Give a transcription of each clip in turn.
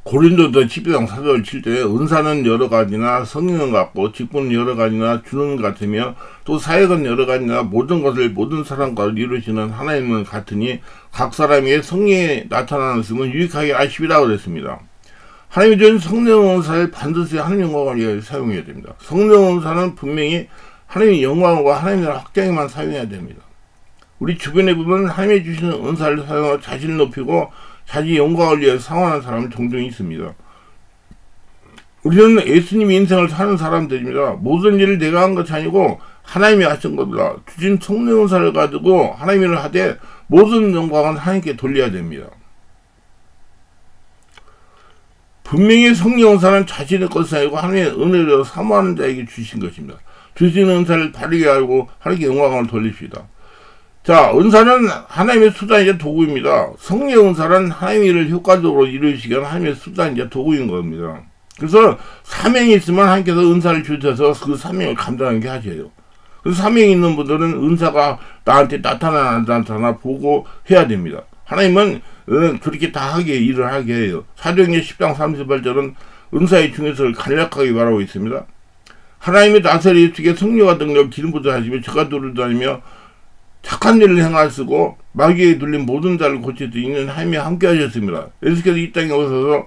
고린도서 12장 4절 7절에 은사는 여러 가지나 성령은 같고 직분은 여러 가지나 주는 같으며 또 사역은 여러 가지나 모든 것을 모든 사람과 이루시는 하나님은 같으니 각 사람의 성령에 나타나는 것은 유익하게 아십이라 그랬습니다. 하나님이 주신 성령 은사를 반드시 하나님 영광을 위해 사용해야 됩니다. 성령 은사는 분명히 하나님의 영광과 하나님의 확장에만 사용해야 됩니다. 우리 주변에 보면 하나님이 주시는 은사를 사용하고 자신을 높이고 자기 영광을 위해 상환하는 사람은 종종 있습니다. 우리는 예수님의 인생을 사는 사람들입니다. 모든 일을 내가 한 것이 아니고 하나님이 하신 겁니다. 주신 성령 은사를 가지고 하나님 일을 하되 모든 영광은 하나님께 돌려야 됩니다. 분명히 성령 은사는 자신의 것이 아니고 하나님의 은혜로 사모하는 자에게 주신 것입니다. 주신 은사를 바르게 알고 하나님께 영광을 돌립시다. 자, 은사는 하나님의 수단이자 도구입니다. 성령 은사는 하나님의 일을 효과적으로 이루시기 위한 하나님의 수단이자 도구인 겁니다. 그래서 사명이 있으면 하나님께서 은사를 주셔서 그 사명을 감당하게 하셔요. 그래서 사명이 있는 분들은 은사가 나한테 나타나 보고 해야 됩니다. 하나님은 그렇게 다 일을 하게 해요. 사도행전 10장 38절은 은사의 중요성을 간략하게 말하고 있습니다. 하나님의 나사렛 예수께 성령과 능력 기름 부어 하시며 저가 돌아다니며 착한 일을 행하시고 마귀에 눌린 모든 자를 고칠 수 있는 하나님이 함께 하셨습니다. 예수께서 이 땅에 오셔서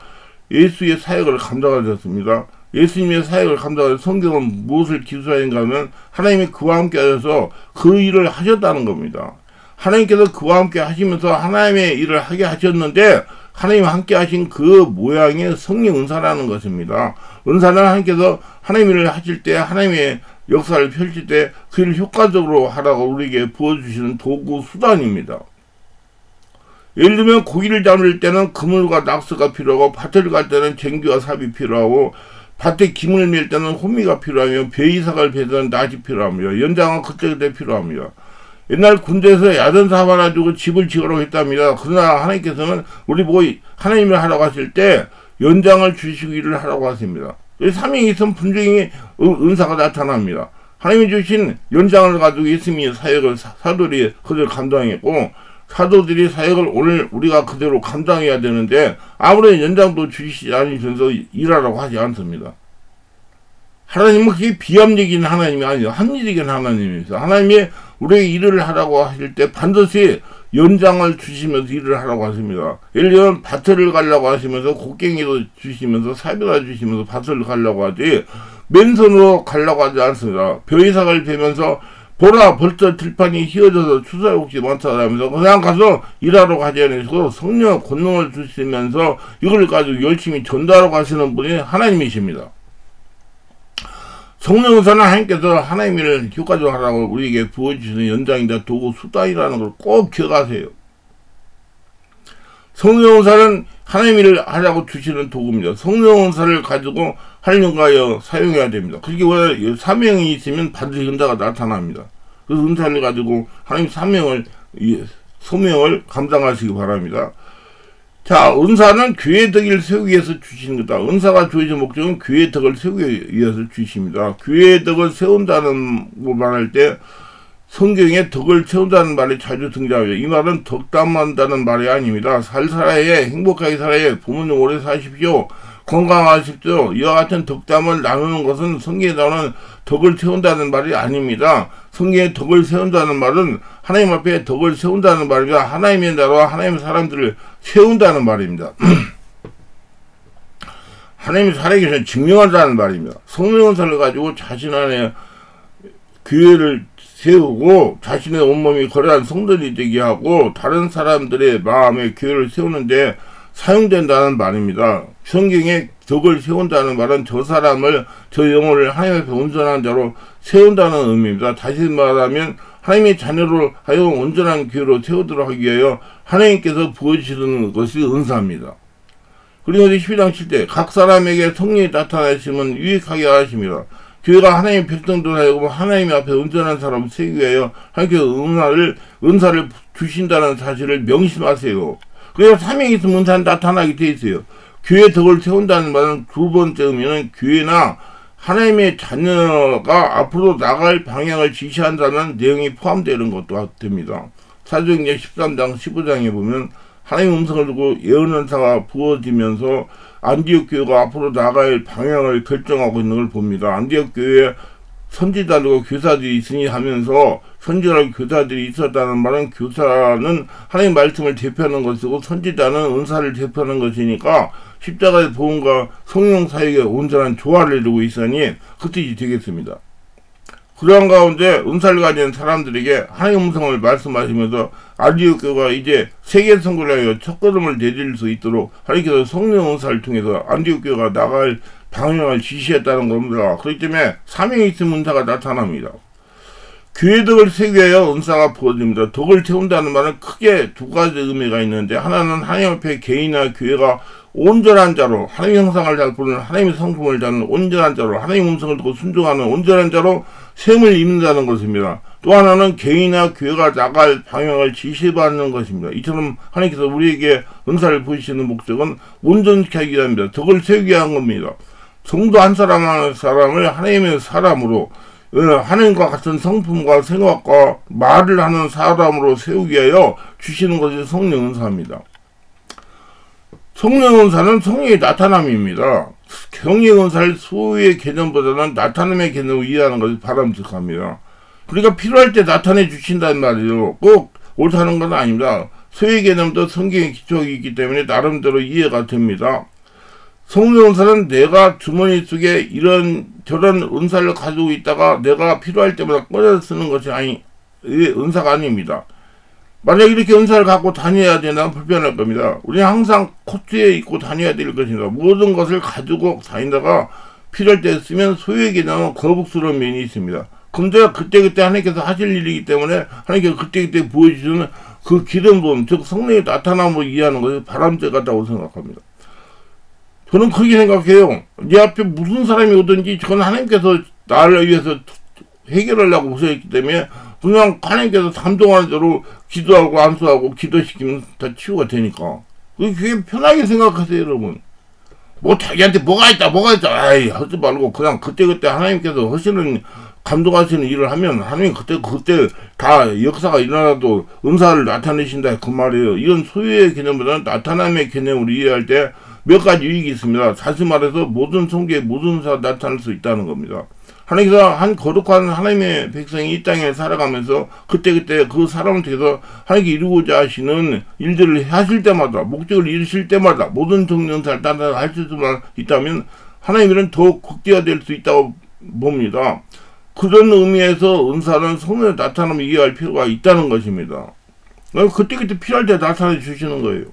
예수의 사역을 감당하셨습니다. 예수님의 사역을 감당하셔서 성경은 무엇을 기술하는가 하면 하나님이 그와 함께 하셔서 그 일을 하셨다는 겁니다. 하나님께서 그와 함께 하시면서 하나님의 일을 하게 하셨는데 하나님 함께 하신 그 모양의 성령 은사라는 것입니다. 은사는 하나님께서 하나님 일을 하실 때 하나님의 역사를 펼칠 때 그 일을 효과적으로 하라고 우리에게 부어주시는 도구 수단입니다. 예를 들면 고기를 잡을 때는 그물과 낙서가 필요하고 밭을 갈 때는 쟁기와 삽이 필요하고 밭에 기물을 밀 때는 호미가 필요하며 배이삭을 베는 낫이 필요합니다. 연장은 그때그때 필요합니다. 옛날 군대에서 야전사 하나 주고 집을 지으라고 했답니다. 그러나 하나님께서는 우리 보고 하나님을 하라고 하실 때 연장을 주시기를 하라고 하십니다. 사명이 있으면 분명히 은사가 나타납니다. 하나님이 주신 연장을 가지고 예수님이 사역을 사도들이 그대로 감당했고 사도들이 사역을 오늘 우리가 그대로 감당해야 되는데 아무런 연장도 주시지 않으셔서 일하라고 하지 않습니다. 하나님은 그게 비합리적인 하나님이 아니에요. 합리적인 하나님이세요. 하나님이 우리에게 일을 하라고 하실 때 반드시 연장을 주시면서 일을 하라고 하십니다. 예를 들면 밭을 가려고 하시면서 곡괭이도 주시면서 삽이도 주시면서 밭을 가려고 하지 맨손으로 가려고 하지 않습니다. 벼이삭을 베면서 보라 벌써 들판이 휘어져서 추수욕이 많다라면서 그냥 가서 일하러 가지 않으시고 성령 권능을 주시면서 이걸 가지고 열심히 전달하고 하시는 분이 하나님이십니다. 성령 은사는 하나님께서 하나님의 일을 효과적으로 하라고 우리에게 부어주시는 연장이다 도구 수단이라는 걸 꼭 기억하세요. 성령 은사는 하나님의 일을 하라고 주시는 도구입니다. 성령 은사를 가지고 하려고 사용해야 됩니다. 그렇게 왜 사명이 있으면 반드시 은사가 나타납니다. 그래서 은사를 가지고 하나님 소명을 감당하시기 바랍니다. 자, 은사는 교회의 덕을 세우기 위해서 주시는 거다. 은사가 주어진 목적은 교회의 덕을 세우기 위해서 주십니다. 교회의 덕을 세운다는 거 말할 때 성경에 덕을 세운다는 말이 자주 등장해요. 이 말은 덕담한다는 말이 아닙니다. 잘 살아야 행복하게 살아야 부모님 오래 사십시오. 건강하십시오. 이와 같은 덕담을 나누는 것은 성경에 나오는 덕을 세운다는 말이 아닙니다. 성경에 덕을 세운다는 말은 하나님 앞에 덕을 세운다는 말입니다. 하나님의 나라와 하나님의 사람들을 세운다는 말입니다. 하나님이 살아계셔 증명한다는 말입니다. 성령 은사를 가지고 자신 안에 교회를 세우고 자신의 온몸이 거룩한 성전이 되게 하고 다른 사람들의 마음에 교회를 세우는데 사용된다는 말입니다. 성경에 덕을 세운다는 말은 저 사람을, 저 영혼을 하나님 앞에 온전한 자로 세운다는 의미입니다. 다시 말하면 하나님의 자녀로 하여금 온전한 교회로 세우도록 하기 위하여 하나님께서 부어주시는 것이 은사입니다. 그리고 12장 7절 각 사람에게 성령이 나타나시면 유익하게 하십니다. 교회가 하나님의 백성들 하여금 하나님 앞에 온전한 사람을 세우기 위하여 하나님께서 은사를 주신다는 사실을 명심하세요. 그래서 사명이 있으면 은사는 나타나게 돼 있어요. 교회 덕을 세운다는 말은 두 번째 의미는 교회나 하나님의 자녀가 앞으로 나갈 방향을 지시한다는 내용이 포함되는 것도 됩니다. 사도행전 13장 15장에 보면 하나님의 음성을 듣고 예언 은사가 부어지면서 안디옥 교회가 앞으로 나아갈 방향을 결정하고 있는 걸 봅니다. 안디옥 교회에 선지자들과 교사들이 있으니 하면서 선지자와 교사들이 있었다는 말은 교사는 하나님의 말씀을 대표하는 것이고 선지자는 은사를 대표하는 것이니까 십자가의 복음과 성령 사역에 온전한 조화를 이루고 있으니 그 뜻이 되겠습니다. 그러한 가운데 은사를 가진 사람들에게 하나님의 음성을 말씀하시면서 안디옥 교회가 이제 세계 선교를 하여 첫걸음을 내딜 수 있도록 하나님께서 성령 은사를 통해서 안디옥 교회가 나갈 방향을 지시했다는 겁니다. 그렇기 때문에 사명이 있으면 은사가 나타납니다. 교회 덕을 세우기 위하여 은사가 부어집니다. 덕을 세운다는 말은 크게 두 가지 의미가 있는데, 하나는 하나님 앞에 개인이나 교회가 온전한 자로 하나님의 형상을 잘 부르는 하나님의 성품을 자는 온전한 자로 하나님의 음성을 듣고 순종하는 온전한 자로 셈을 입는다는 것입니다. 또 하나는 개인이나 교회가 나갈 방향을 지시받는 것입니다. 이처럼 하나님께서 우리에게 은사를 부으시는 목적은 온전케 하기 위함입니다. 덕을 세우기 위한 겁니다. 성도 한 사람 한 사람을 하나님의 사람으로 하나님과 같은 성품과 생각과 말을 하는 사람으로 세우기 위하여 주시는 것이 성령 은사입니다. 성령 은사는 성령의 나타남입니다. 성령 은사를 소유의 개념보다는 나타남의 개념을 이해하는 것이 바람직합니다. 그러니까 필요할 때 나타내 주신다는 말이에요. 꼭 옳다는 건 아닙니다. 소유의 개념도 성경의 기초가 있기 때문에 나름대로 이해가 됩니다. 성령 은사는 내가 주머니 속에 이런 저런 은사를 가지고 있다가 내가 필요할 때마다 꺼내서 쓰는 것이 은사가 아닙니다. 만약 이렇게 은사를 갖고 다녀야 되면 불편할 겁니다. 우리는 항상 코트에 입고 다녀야 될 것입니다. 모든 것을 가지고 다니다가 필요할 때 쓰면 소유의 개념은 거북스러운 면이 있습니다. 근데 그때그때 하나님께서 하실 일이기 때문에 하나님께서 그때그때 보여주시는 그 기름 부음, 즉 성령의 나타남을 이해하는 것이 바람직 같다고 생각합니다. 저는 그렇게 생각해요. 내 앞에 무슨 사람이 오든지 저는 하나님께서 나를 위해서 해결하려고 오셨기 때문에 그냥 하나님께서 감동하는 대로 기도하고 안수하고 기도시키면 다 치유가 되니까. 그게 편하게 생각하세요, 여러분. 뭐 자기한테 뭐가 있다 아이 하지 말고 그냥 그때그때 하나님께서 하시는 감동하시는 일을 하면 하나님 그때 다 역사가 일어나도 은사를 나타내신다 그 말이에요. 이건 소유의 개념보다는 나타남의 개념으로 이해할 때 몇 가지 유익이 있습니다. 다시 말해서 모든 성경에 모든 은사가 나타날 수 있다는 겁니다. 하나님께서 한 거룩한 하나님의 백성이 이 땅에 살아가면서 그때그때 그 사람을 통해서 하나님께 이루고자 하시는 일들을 하실 때마다 목적을 이루실 때마다 모든 성령사를 따라 할 수만 있다면 하나님의 일은 더욱 극대화될 수 있다고 봅니다. 그런 의미에서 은사는 성령의 나타남을 이해할 필요가 있다는 것입니다. 그때그때 필요할 때 나타내 주시는 거예요.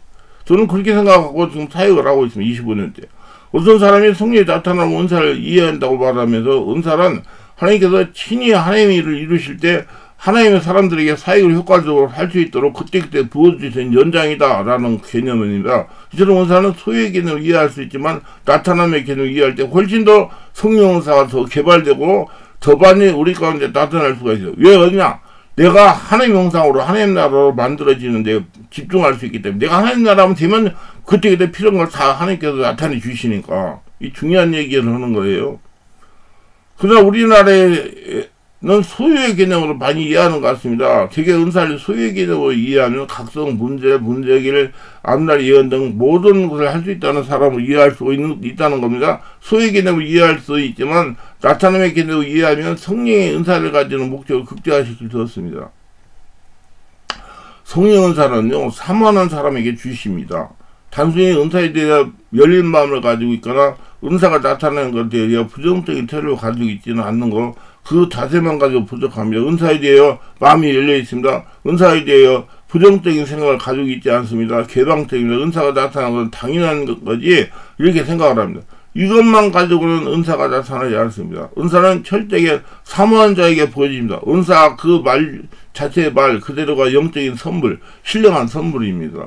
저는 그렇게 생각하고 지금 사역을 하고 있습니다. 25년째. 어떤 사람이 성령이 나타나면 은사를 이해한다고 말하면서 은사란 하나님께서 친히 하나님의 일을 이루실 때 하나님의 사람들에게 사역을 효과적으로 할 수 있도록 그때그때 부어주신 연장이다 라는 개념입니다. 이처럼 은사는 소유의 개념을 이해할 수 있지만 나타남의 개념을 이해할 때 훨씬 더 성령 은사가 더 개발되고 더 많이 우리 가운데 나타날 수가 있어요. 왜 그러냐? 내가 하나님 형상으로 하나님 나라로 만들어지는데 집중할 수 있기 때문에 내가 하나님 나라면 되면 그때그때 필요한 걸 다 하나님께서 나타내 주시니까 이 중요한 얘기를 하는 거예요. 그러나 우리나라에는 소유의 개념으로 많이 이해하는 것 같습니다. 되게 은사를 소유의 개념으로 이해하면 각성, 문제길, 앞날 예언 등 모든 것을 할 수 있다는 사람을 이해할 수 있다는 겁니다. 소유의 개념을 이해할 수 있지만 나타남의 개념을 이해하면 성령의 은사를 가지는 목적을 극대화시킬 수 없습니다. 성령 은사는요, 사모하는 사람에게 주십니다. 단순히 은사에 대해 열린 마음을 가지고 있거나 은사가 나타나는 것에 대해 부정적인 태도를 가지고 있지는 않는 거, 그 자세만 가지고 부족합니다. 은사에 대해 마음이 열려 있습니다. 은사에 대해 부정적인 생각을 가지고 있지 않습니다. 개방적입니다. 은사가 나타나는 건 당연한 거지 이렇게 생각을 합니다. 이것만 가지고는 은사가 나타나지 않습니다. 은사는 철저하게 사모한 자에게 보여집니다. 은사 그 말 자체의 말 그대로가 영적인 선물, 신령한 선물입니다.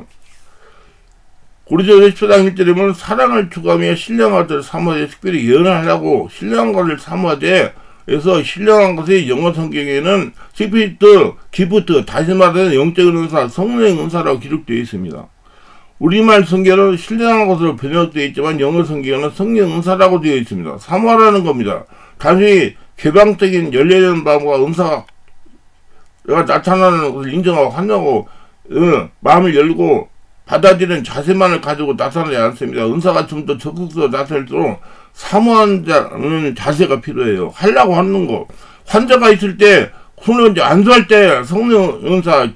고린도서 10장 1절에 보면 사랑을 추구하며 신령한 것을 사모하되 특별히 예언을 하려고 신령한 것을 사모하되 그래서 신령한 것의 영어 성경에는 스피리트, 기프트, 다시 말하면 영적인 은사, 성령의 은사라고 기록되어 있습니다. 우리말 성경은 신령한 것으로 번역되어 있지만 영어 성경에는 성령 은사라고 되어 있습니다. 사모하라는 겁니다. 단순히 개방적인 열려있는 마음과 은사가 나타나는 것을 인정하고 환영하고 마음을 열고 받아들이는 자세만을 가지고 나타나지 않습니다. 은사가 좀 더 적극적으로 나타날수록 사모하는 자세가 필요해요. 하려고 하는 거. 환자가 있을 때, 손을 이제 안수할 때 성령 은사,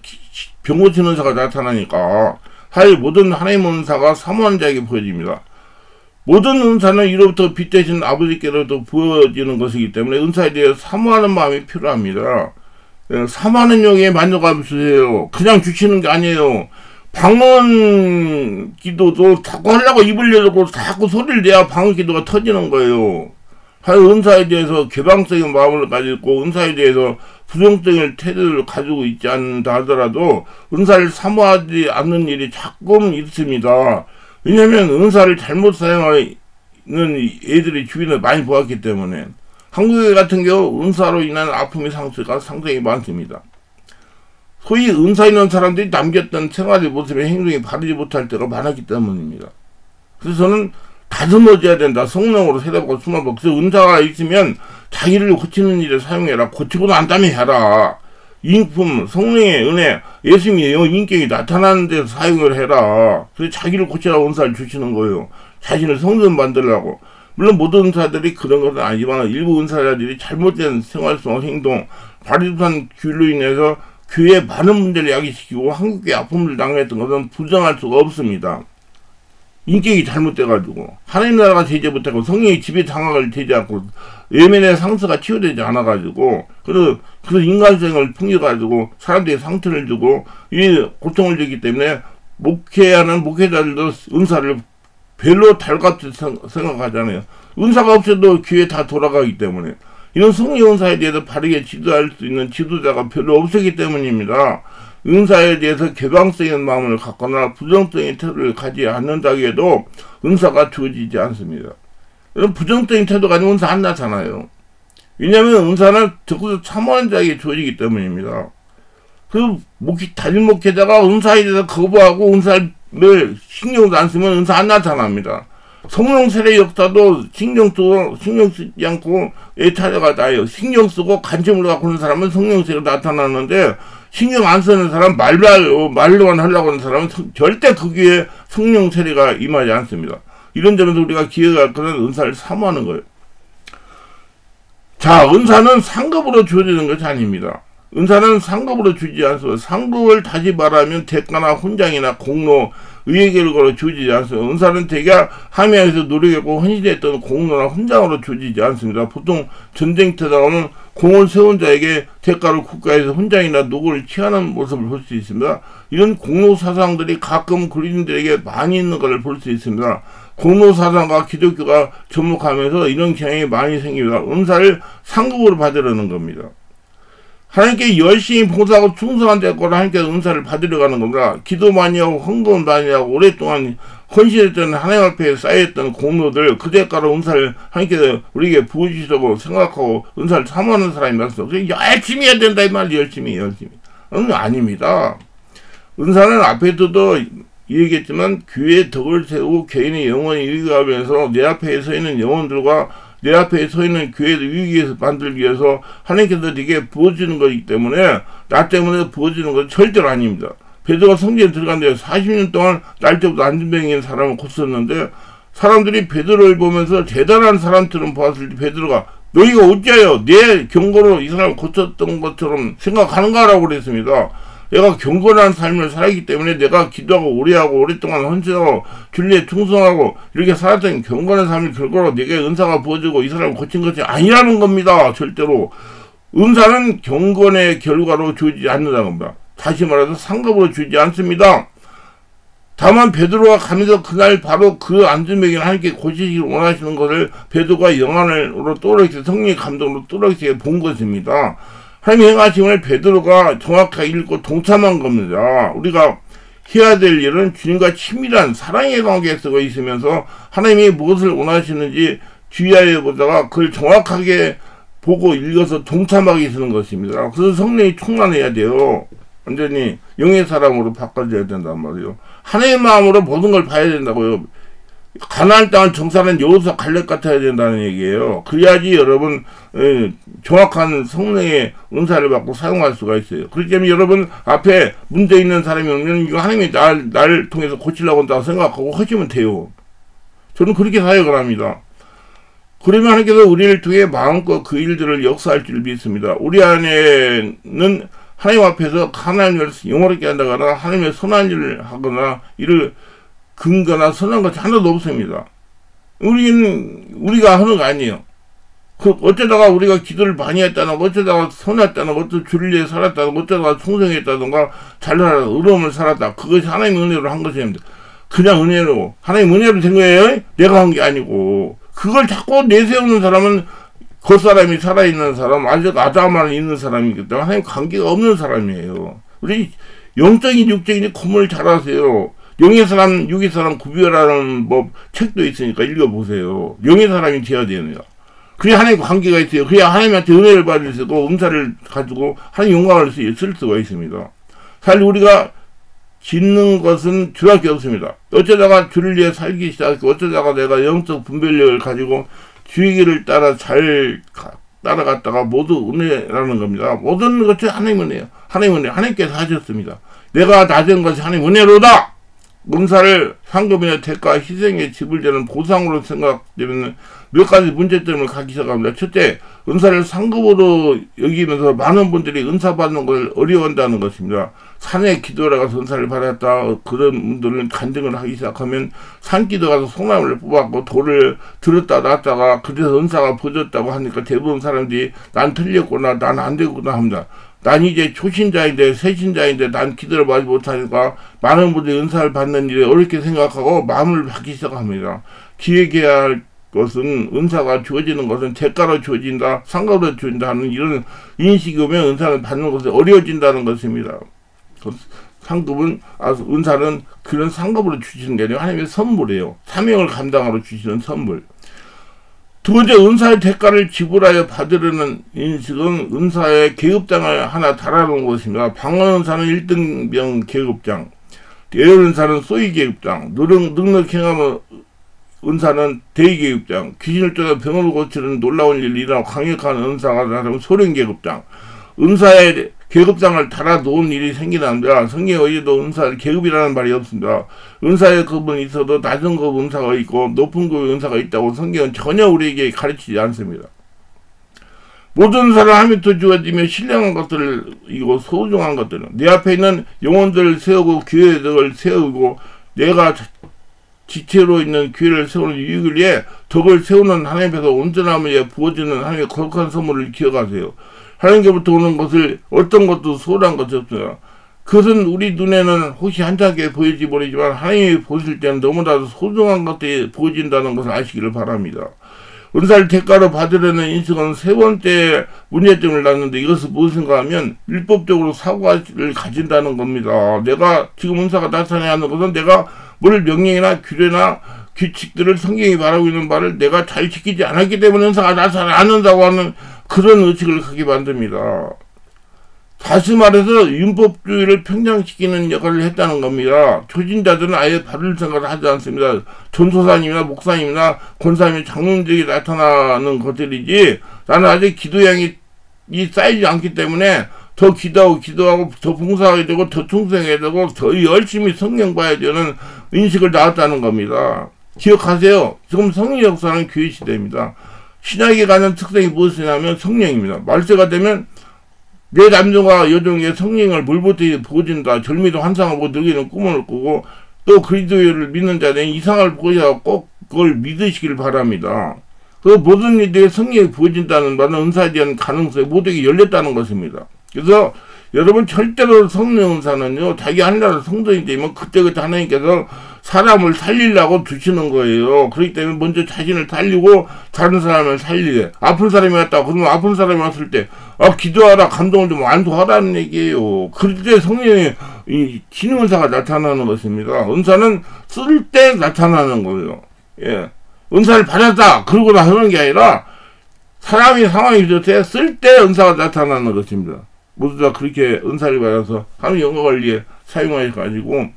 병 고치는 은사가 나타나니까, 모든 하나님 은사가 사모하는 자에게 보여집니다. 모든 은사는 이로부터 빛 대신 아버지께로부터 부어지는 것이기 때문에 은사에 대해 사모하는 마음이 필요합니다. 사모하는 용에 만족함 주세요. 그냥 주시는 게 아니에요. 방언 기도도 자꾸 하려고 입을 열고 자꾸 소리를 내야 방언 기도가 터지는 거예요. 은사에 대해서 개방적인 마음을 가지고 은사에 대해서 부정적인 태도를 가지고 있지 않는다 하더라도 은사를 사모하지 않는 일이 자꾸 있습니다. 왜냐면 은사를 잘못 사용하는 애들이 주변에 많이 보았기 때문에. 한국에 같은 경우 은사로 인한 아픔의 상처가 상당히 많습니다. 소위 은사 있는 사람들이 남겼던 생활의 모습의 행동이 바르지 못할 때가 많았기 때문입니다. 그래서 저는 다듬어져야 된다. 성령으로 세다보고 숨어보고. 그래서 은사가 있으면 자기를 고치는 일에 사용해라. 고치고 난 다음에 해라. 인품, 성령의 은혜, 예수님의 인격이 나타나는 데서 사용을 해라. 그래서 자기를 고치라고 은사를 주시는 거예요. 자신을 성전 만들라고. 물론 모든 은사들이 그런 것은 아니지만 일부 은사자들이 잘못된 생활성, 행동, 바리새파적인 규율로 인해서 교회에 많은 문제를 야기시키고 한국교회 아픔을 당했던 것은 부정할 수가 없습니다. 인격이 잘못돼가지고 하나님 나라가 되지 못하고 성령의 지배 장악을 되지 않고 외면의 상처가 치유되지 않아가지고 그래서 인간성을 풍겨가지고 사람들이 상처를 주고 이 고통을 주기 때문에 목회하는 목회자들도 은사를 별로 달갑게 생각하잖아요. 은사가 없어도 교회 다 돌아가기 때문에 이런 성령 은사에 대해서 바르게 지도할 수 있는 지도자가 별로 없었기 때문입니다. 은사에 대해서 개방적인 마음을 갖거나 부정적인 태도를 가지 않는다고 해도 은사가 주어지지 않습니다. 이런 부정적인 태도가 아니면 은사 안 나잖아요. 왜냐하면 은사는 적극 참호하는 자에게 주어지기 때문입니다. 그 담임 목회자가 은사에 대해서 거부하고 은사를 신경도 안 쓰면 은사 안 나타납니다. 성령 세례 역사도 신경 쓰지 않고 애타려가 나요. 신경 쓰고 관심을 갖고 있는 사람은 성령 세례가 나타나는데 신경 안 쓰는 사람, 말로만 하려고 하는 사람은 절대 거기에 성령 세례가 임하지 않습니다. 이런 점에서 우리가 기회가 그런 은사를 사모하는 거예요. 자, 은사는 상급으로 주어지는 것이 아닙니다. 은사는 상급으로 주지 않습니다. 상급을 다시 말하면 대가나 훈장이나 공로, 의의 결과로 주어지지 않습니다. 은사는 대개 함야에서 노력했고 헌신했던 공로나 훈장으로 주어지지 않습니다. 보통 전쟁터에서는 공을 세운 자에게 대가로 국가에서 훈장이나 노고를 취하는 모습을 볼 수 있습니다. 이런 공로 사상들이 가끔 그리스도인들에게 많이 있는 것을 볼 수 있습니다. 공로 사상과 기독교가 접목하면서 이런 경향이 많이 생깁니다. 은사를 상급으로 받으려는 겁니다. 하나님께 열심히 봉사하고 충성한 자거나 하나님께 은사를 받으려 가는 겁니다. 기도 많이 하고 헌금 많이 하고 오랫동안 헌신했던 하나님 앞에 쌓여있던 공로들 그 대가로 은사를 하나님께서 우리에게 부어주시라고 생각하고 은사를 사모하는 사람이 많습니다. 그래서 열심히 해야 된다 이 말이 열심히. 아닙니다. 은사는 앞에서도 얘기했지만 교회의 덕을 세우고 개인의 영혼이 유익하면서 내 앞에 서 있는 영혼들과 내 앞에 서 있는 교회를 유익해서 만들기 위해서 하나님께서 네게 부어주는 것이기 때문에 나 때문에 부어주는 것은 절대로 아닙니다. 베드로가 성전에 들어갔는데 40년 동안 날 때부터 안진병인 사람을 고쳤는데 사람들이 베드로를 보면서 대단한 사람처럼 보았을 때 베드로가 너희가 어찌하여 내 경고로 이 사람을 고쳤던 것처럼 생각하는가라고 그랬습니다. 내가 경건한 삶을 살았기 때문에 내가 기도하고 오래하고 오랫동안 헌신하고 진리에 충성하고 이렇게 살았던 경건한 삶을 결과로 내게 은사가 부어지고 이 사람을 고친 것이 아니라는 겁니다. 절대로. 은사는 경건의 결과로 주어지지 않는다는 겁니다. 다시 말해서 상급으로 주지 않습니다. 다만 베드로가 가면서 그날 바로 그 안전병을 하나님께 고치시길 원하시는 것을 베드로가 영안으로 또렷이 성령의 감동으로 또렷이 본 것입니다. 하나님의 행하심을 베드로가 정확하게 읽고 동참한 겁니다. 우리가 해야 될 일은 주님과 친밀한 사랑의 관계에 서 있으면서 하나님이 무엇을 원하시는지 주의하여 보다가 그걸 정확하게 보고 읽어서 동참하게 되는 것입니다. 그래서 성령이 충만해야 돼요. 완전히 영의 사람으로 바꿔줘야 된단 말이에요. 하나님의 마음으로 모든 걸 봐야 된다고요. 가나안 땅을 정사는 여호수아 갈렙 같아야 된다는 얘기예요. 그래야지 여러분 정확한 성령의 은사를 받고 사용할 수가 있어요. 그렇기 때문에 여러분 앞에 문제 있는 사람이 오면 이거 하나님이 나를 통해서 고치려고 한다고 생각하고 하시면 돼요. 저는 그렇게 사역을 합니다. 그러면 하나님께서 우리를 통해 마음껏 그 일들을 역사할 줄 믿습니다. 우리 안에는 하나님 앞에서 하나님을 영화롭게 한다거나 하나님의 선한 일을 하거나 이를 근거나 선한 것이 하나도 없습니다. 우리가 하는 거 아니에요. 어쩌다가 우리가 기도를 많이 했다는 거, 어쩌다가 선했다는 거, 어쩌다가 주를 위해 살았다는 거, 어쩌다가 충성했다던가, 잘나라 의로움을 살았다. 그것이 하나님의 은혜로 한 것입니다. 그냥 은혜로. 하나님 은혜로 된 거예요? 내가 한 게 아니고. 그걸 자꾸 내세우는 사람은 그 사람이 살아있는 사람, 아직 아담만 있는 사람이기 때문에 하나님 관계가 없는 사람이에요. 우리 영적인, 육적인 구분을 잘 하세요. 영의 사람, 육의 사람 구별하는 법 책도 있으니까 읽어보세요. 영의 사람이 되어야 되네요. 그래야 하나님 관계가 있어요. 그래야 하나님한테 은혜를 받을 수 있고 은사를 가지고 하나님 영광을 쓸 수가 있습니다. 사실 우리가 짓는 것은 주밖에 없습니다. 어쩌다가 주를 위해 살기 시작했고 어쩌다가 내가 영적 분별력을 가지고 주의 길을 따라 잘 따라갔다가 모두 은혜라는 겁니다. 모든 것이 하나님 은혜예요. 하나님 은혜, 하나님께서 하셨습니다. 내가 낮은 것이 하나님 은혜로다. 은사를 상급이나 대가, 희생에 지불되는 보상으로 생각되면 몇 가지 문제점을 갖기 시작합니다. 첫째, 은사를 상급으로 여기면서 많은 분들이 은사 받는 걸 어려워한다는 것입니다. 산에 기도를 가서 은사를 받았다. 그런 분들은 간증을 하기 시작하면 산기도 가서 소나무를 뽑았고 돌을 들었다 놨다가 그래서 은사가 퍼졌다고 하니까 대부분 사람들이 난 틀렸구나, 난 안 되구나 합니다. 난 이제 초신자인데 새신자인데 난 기도를 받지 못하니까 많은 분들이 은사를 받는 일에 어렵게 생각하고 마음을 받기 시작합니다. 기획해야 할 것은 은사가 주어지는 것은 대가로 주어진다, 상급으로 주어진다 하는 이런 인식이 오면 은사를 받는 것이 어려워진다는 것입니다. 상급은, 은사는 그런 상급으로 주시는 게 아니라 하나님의 선물이에요. 사명을 감당하러 주시는 선물. 두 번째, 은사의 대가를 지불하여 받으려는 인식은 은사의 계급장을 하나 달아놓은 것입니다. 방언은사는 1등병 계급장, 예언은사는 소위 계급장, 능력 행하면 은사는 대위 계급장, 귀신을 쫓아 병을 고치는 놀라운 일을 일어나고 강력한 은사가 나타나면 소령 계급장, 은사의 계급장을 달아놓은 일이 생기는데 성경에 어디도 은사를 계급이라는 말이 없습니다. 은사의 급은 있어도 낮은 급 은사가 있고 높은 급 은사가 있다고 성경은 전혀 우리에게 가르치지 않습니다. 모든 은사를 하면서 주어지며 신령한 것들을 이고 소중한 것들은 내 앞에 있는 영혼들을 세우고 교회들을 세우고 내가 지체로 있는 교회를 세우는 이유를 위해 덕을 세우는 하나님께서 온전함을 위해 부어지는 하나님의 거룩한 선물을 기억하세요. 하나님께부터 오는 것을 어떤 것도 소홀한 것이 없어요. 그것은 우리 눈에는 혹시 한짝에 보일지 모르지만 하나님이 보실 때는 너무나도 소중한 것들이 보여진다는 것을 아시기를 바랍니다. 은사를 대가로 받으려는 인식은 세 번째 문제점을 낳는데 이것은 무엇인가 하면 율법적으로 사고를 가진다는 겁니다. 내가 지금 은사가 나타나야 하는 것은 내가 뭘 명령이나 규례나 규칙들을 성경이 말하고 있는 바를 내가 잘 지키지 않았기 때문에 은사가 나타나지 않는다고 하는 그런 의식을 갖게 만듭니다. 다시 말해서 율법주의를 평정시키는 역할을 했다는 겁니다. 초신자들은 아예 받을 생각을 하지 않습니다. 전도사님이나 목사님이나 권사님이 장로님들이 나타나는 것들이지 나는 아직 기도량이 쌓이지 않기 때문에 더 기도하고 더 봉사하게 되고 더 충성해야 되고 더 열심히 성경 봐야 되는 인식을 낳았다는 겁니다. 기억하세요. 지금 성령 역사는 교회 시대입니다. 신약에 가는 특성이 무엇이냐면 성령입니다. 말세가 되면 내 남자가 여종의 성령을 물부터 부어진다. 절미도 환상을 보고 늙이는 꿈을 꾸고 또 그리스도를 믿는 자는 이상을 보셔서 꼭 그걸 믿으시길 바랍니다. 그 모든 일들에 성령이 부어진다는 말은 은사에 대한 가능성이 모두에게 열렸다는 것입니다. 그래서 여러분 절대로 성령 은사는요 자기 하나님 성도이 되면 그때그때 하나님께서 사람을 살리려고 두시는 거예요. 그렇기 때문에 먼저 자신을 살리고 다른 사람을 살리게. 아픈 사람이 왔다 그러면 아픈 사람이 왔을 때 기도하라 감동을 좀 안도하라는 얘기예요. 그럴 때 성령의 이 기능 은사가 나타나는 것입니다. 은사는 쓸 때 나타나는 거예요. 예. 은사를 받았다 그러고 하는 게 아니라 사람이 상황이 있을 때 쓸 때 은사가 나타나는 것입니다. 모두 다 그렇게 은사를 받아서 하나님 영광을 위해 사용하셔가지고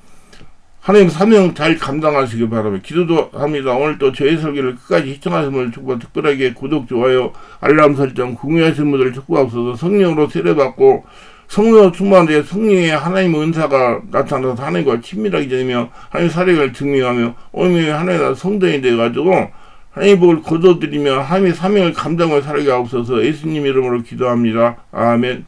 하나님 사명 잘 감당하시기 바랍니다. 기도도 합니다. 오늘 또 저희 설교를 끝까지 시청하시는 분들 특별하게 구독, 좋아요, 알람 설정, 궁금하신 분들 축복하옵소서. 성령으로 세례받고 성령 충만한 성령의 하나님의 은사가 나타나서 하나님과 친밀하게 되며 하나님의 사력을 증명하며 오늘 하나님의 성도이 되어가지고 하나님의 복을 거둬들이며 하나님의 사명을 감당하며 살게 하옵소서. 예수님 이름으로 기도합니다. 아멘.